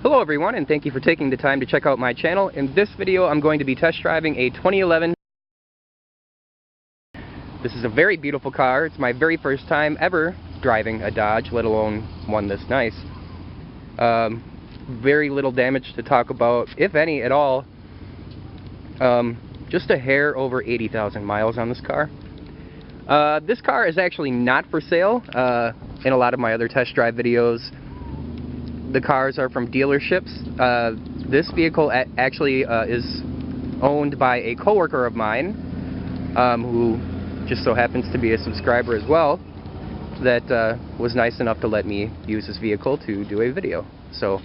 Hello everyone, and thank you for taking the time to check out my channel. In this video I'm going to be test driving a 2011. This is a very beautiful car. It's my very first time ever driving a Dodge, let alone one this nice. Very little damage to talk about, if any at all. Just a hair over 80,000 miles on this car. This car is actually not for sale. In a lot of my other test drive videos, the cars are from dealerships. This vehicle actually is owned by a coworker of mine, who just so happens to be a subscriber as well, that was nice enough to let me use this vehicle to do a video. So,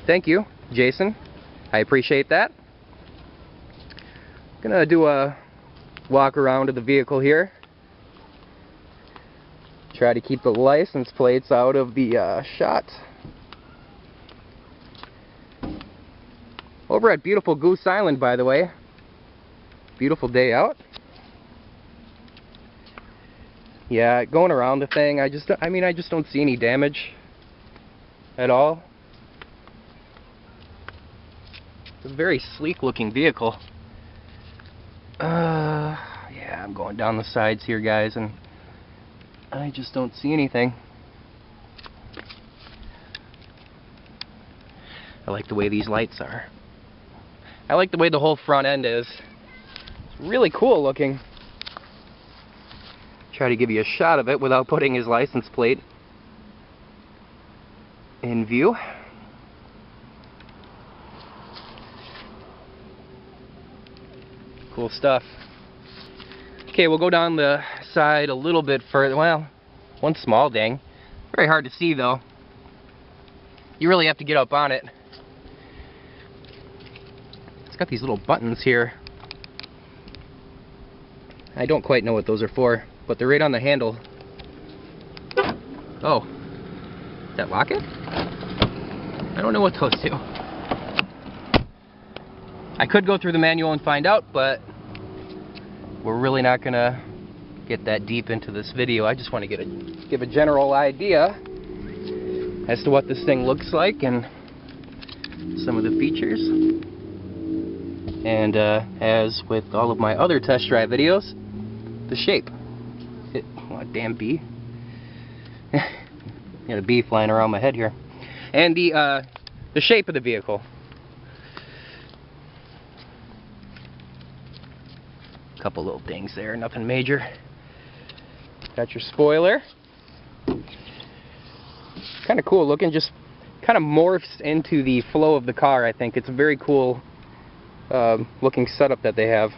thank you, Jason. I appreciate that. Gonna do a walk around of the vehicle here. Try to keep the license plates out of the shot. Over at beautiful Goose Island, by the way. Beautiful day out. Yeah, going around the thing, I just don't see any damage at all. It's a very sleek looking vehicle. Yeah, I'm going down the sides here, guys, and I just don't see anything. I like the way these lights are. I like the way the whole front end is. It's really cool looking. Try to give you a shot of it without putting his license plate in view. Cool stuff. Okay, we'll go down the side a little bit further. Well, one small ding. Very hard to see though. You really have to get up on it. It's got these little buttons here. I don't quite know what those are for, but they're right on the handle. Oh, is that lock it? I don't know what those do. I could go through the manual and find out, but we're really not gonna get that deep into this video. I just want to give a general idea as to what this thing looks like and some of the features. And as with all of my other test drive videos, the shape. Oh, a damn bee. Got a bee flying around my head here. And the shape of the vehicle. Couple little things there, nothing major. Got your spoiler. Kind of cool looking, just kind of morphs into the flow of the car, I think. It's a very cool looking setup that they have.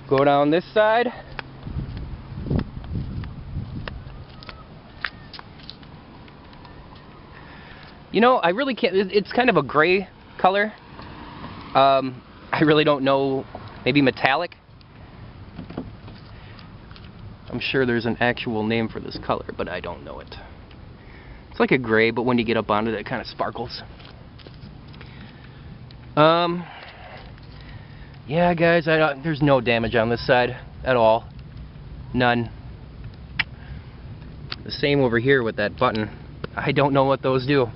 Go down this side. You know, I really can't, it's kind of a gray color. I really don't know, maybe metallic? I'm sure there's an actual name for this color, but I don't know it. It's like a gray, but when you get up onto it, it kind of sparkles. Yeah, guys, there's no damage on this side at all. None. The same over here with that button. I don't know what those do.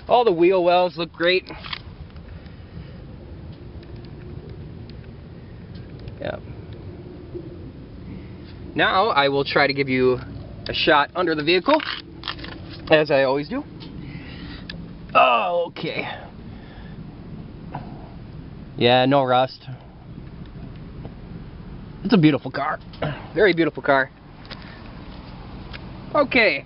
All the wheel wells look great. Yeah. Now I will try to give you a shot under the vehicle, as I always do. Oh, okay. Yeah, no rust. It's a beautiful car. Very beautiful car. Okay.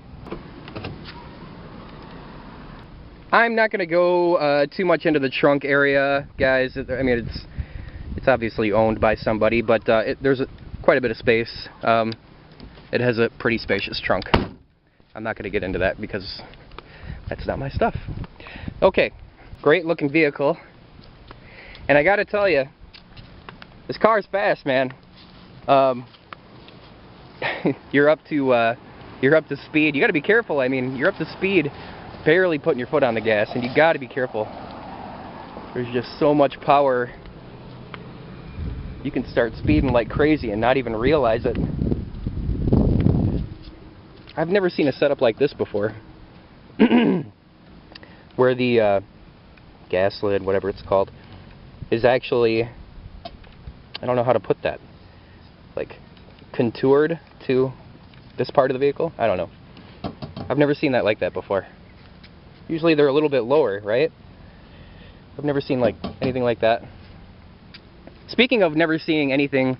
I'm not going to go too much into the trunk area, guys. I mean, it's obviously owned by somebody, but there's quite a bit of space. It has a pretty spacious trunk. I'm not going to get into that because that's not my stuff. Okay, great looking vehicle. And I got to tell you, this car is fast, man. You're up to speed. You got to be careful. I mean, you're up to speed, barely putting your foot on the gas, and you got to be careful. There's just so much power. You can start speeding like crazy and not even realize it. I've never seen a setup like this before. Where the gas lid, whatever it's called, is actually, I don't know how to put that, like contoured to this part of the vehicle. I don't know. I've never seen that like that before. Usually they're a little bit lower, right? I've never seen like anything like that. Speaking of never seeing anything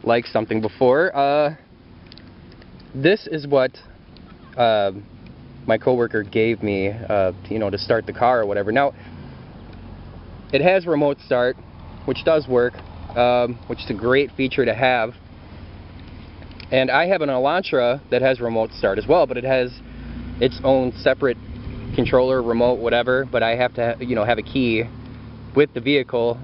like something before, this is what my coworker gave me, you know, to start the car or whatever. Now, it has remote start, which does work, which is a great feature to have. And I have an Elantra that has remote start as well, but it has its own separate controller, remote, whatever. But I have to, you know, have a key with the vehicle.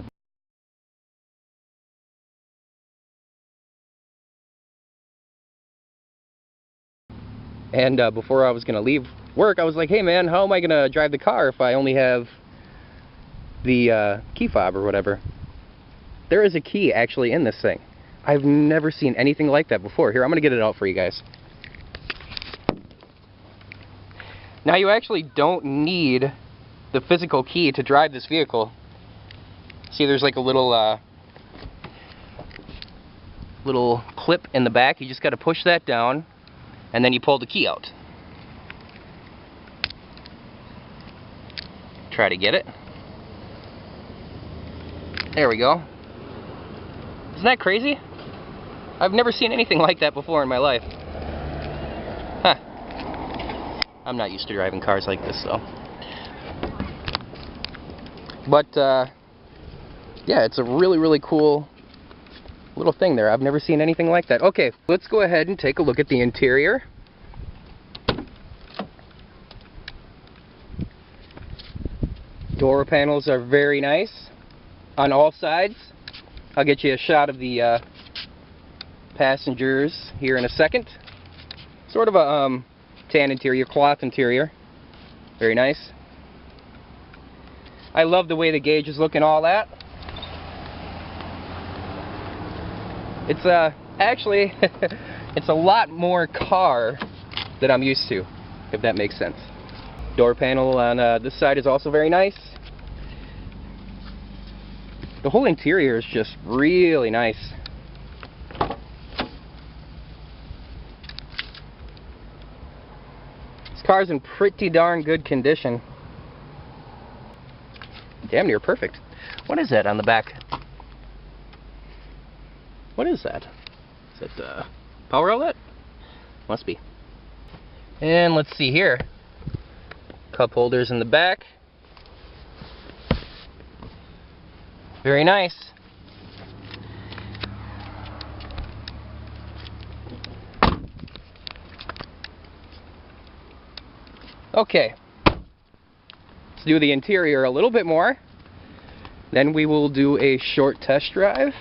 And before I was going to leave work, I was like, hey man, how am I going to drive the car if I only have the key fob or whatever? There is a key actually in this thing. I've never seen anything like that before. Here, I'm going to get it out for you guys. Now you actually don't need the physical key to drive this vehicle. See, there's like a little clip in the back. You just got to push that down, and then you pull the key out. Try to get it. There we go. Isn't that crazy? I've never seen anything like that before in my life. Huh. I'm not used to driving cars like this, though. But, yeah, it's a really, really cool little thing there. I've never seen anything like that. Okay, let's go ahead and take a look at the interior. Door panels are very nice on all sides. I'll get you a shot of the passengers here in a second. Sort of a tan interior, cloth interior. Very nice. I love the way the gauge is looking, all that. It's actually it's a lot more car than I'm used to, if that makes sense. Door panel on this side is also very nice. The whole interior is just really nice. This car's in pretty darn good condition. Damn near perfect. What is that on the back? What is that? Is it power outlet? Must be. And let's see here. Cup holders in the back. Very nice. Okay. Let's do the interior a little bit more. Then we will do a short test drive.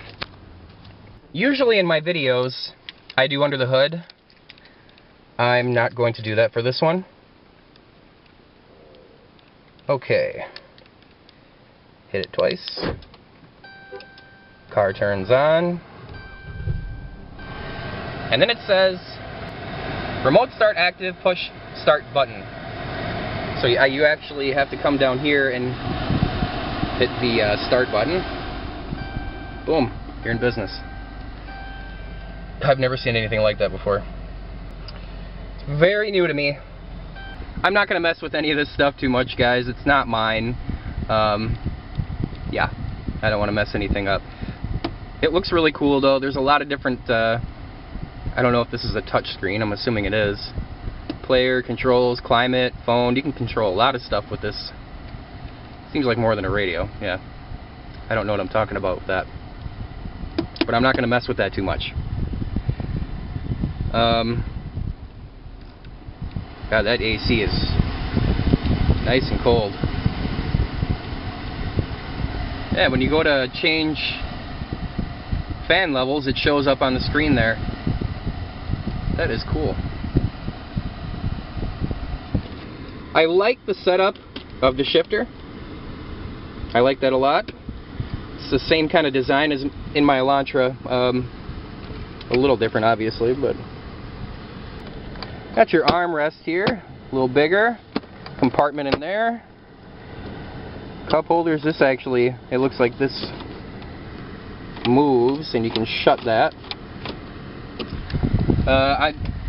Usually in my videos, I do under the hood. I'm not going to do that for this one. Okay. Hit it twice. Car turns on. And then it says, remote start active, push start button. So you actually have to come down here and hit the start button. Boom, you're in business. I've never seen anything like that before. It's very new to me. I'm not going to mess with any of this stuff too much, guys. It's not mine. Yeah, I don't want to mess anything up. It looks really cool, though. There's a lot of different, I don't know if this is a touch screen. I'm assuming it is. Player, controls, climate, phone. You can control a lot of stuff with this. Seems like more than a radio, yeah. I don't know what I'm talking about with that. But I'm not going to mess with that too much. God, that AC is nice and cold. Yeah, when you go to change fan levels, it shows up on the screen there. That is cool. I like the setup of the shifter. I like that a lot. It's the same kind of design as in my Elantra. A little different, obviously, but Got your armrest here, a little bigger, compartment in there. Cup holders, this actually, it looks like this moves and you can shut that.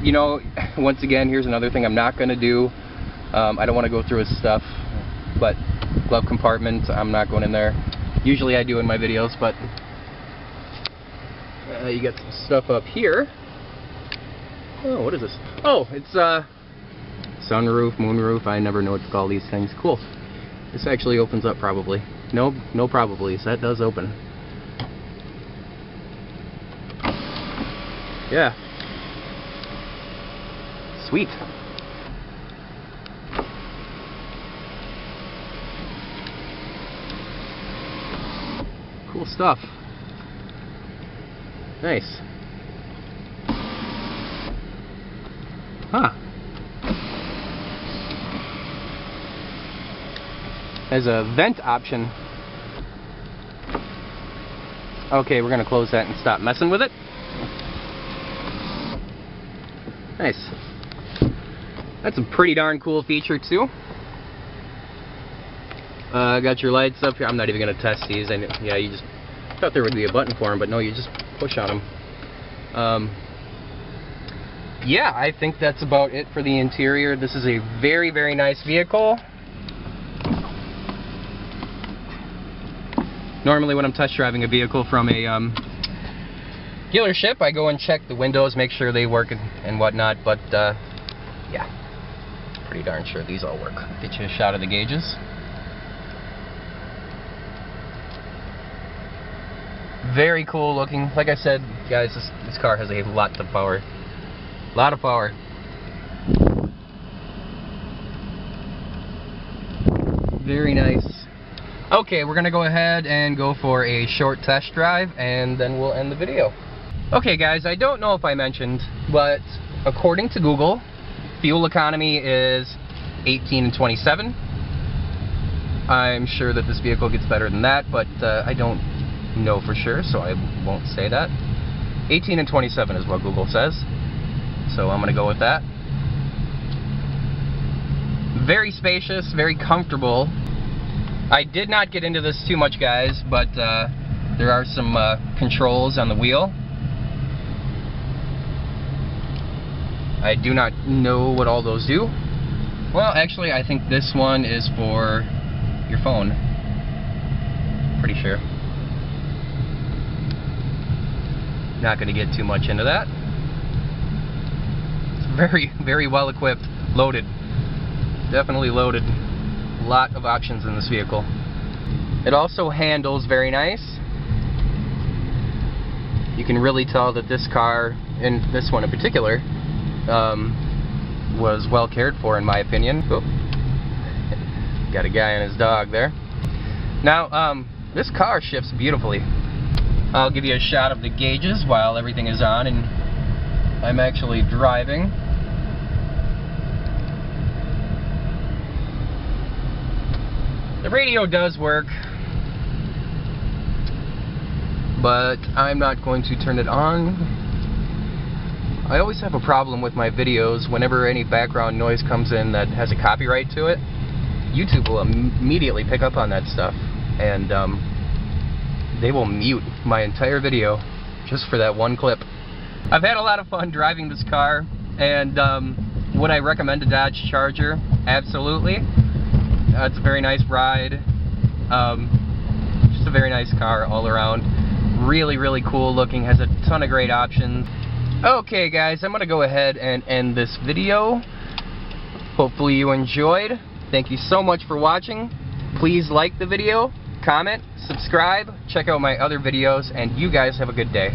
You know, once again, here's another thing I'm not going to do. I don't want to go through his stuff, but glove compartment, I'm not going in there. Usually I do in my videos, but you got some stuff up here. Oh, what is this? Oh, it's sunroof, moonroof, I never know what to call these things. Cool. This actually opens up probably. No probablys, that does open. Yeah. Sweet. Cool stuff. Nice. Huh. There's a vent option. Okay, we're gonna close that and stop messing with it. Nice. That's a pretty darn cool feature too. Got your lights up here. I'm not even gonna test these. Yeah, you just thought there would be a button for them, but no, you just push on them. Yeah, I think that's about it for the interior. This is a very, very nice vehicle. Normally when I'm test driving a vehicle from a dealership, I go and check the windows, make sure they work and whatnot, but yeah, pretty darn sure these all work. Get you a shot of the gauges. Very cool looking. Like I said, guys, this car has a lot of power. Lot of power. Very nice. Okay, we're gonna go ahead and go for a short test drive and then we'll end the video. Okay guys, I don't know if I mentioned, but according to Google, fuel economy is 18 and 27. I'm sure that this vehicle gets better than that, but I don't know for sure, so I won't say that. 18 and 27 is what Google says. So I'm going to go with that. Very spacious, very comfortable. I did not get into this too much, guys, but there are some controls on the wheel. I do not know what all those do. Well, actually, I think this one is for your phone. Pretty sure. Not going to get too much into that. Very, very well equipped, loaded, definitely loaded. A lot of options in this vehicle. It also handles very nice. You can really tell that this car, and this one in particular, was well cared for in my opinion. Oh. Got a guy and his dog there. Now, this car shifts beautifully. I'll give you a shot of the gauges while everything is on and I'm actually driving. The radio does work, but I'm not going to turn it on. I always have a problem with my videos whenever any background noise comes in that has a copyright to it. YouTube will immediately pick up on that stuff and they will mute my entire video just for that one clip. I've had a lot of fun driving this car, and would I recommend a Dodge Charger? Absolutely. It's a very nice ride. Just a very nice car all around. Really, really cool looking. Has a ton of great options. Okay guys, I'm going to go ahead and end this video. Hopefully you enjoyed. Thank you so much for watching. Please like the video, comment, subscribe, check out my other videos, and you guys have a good day.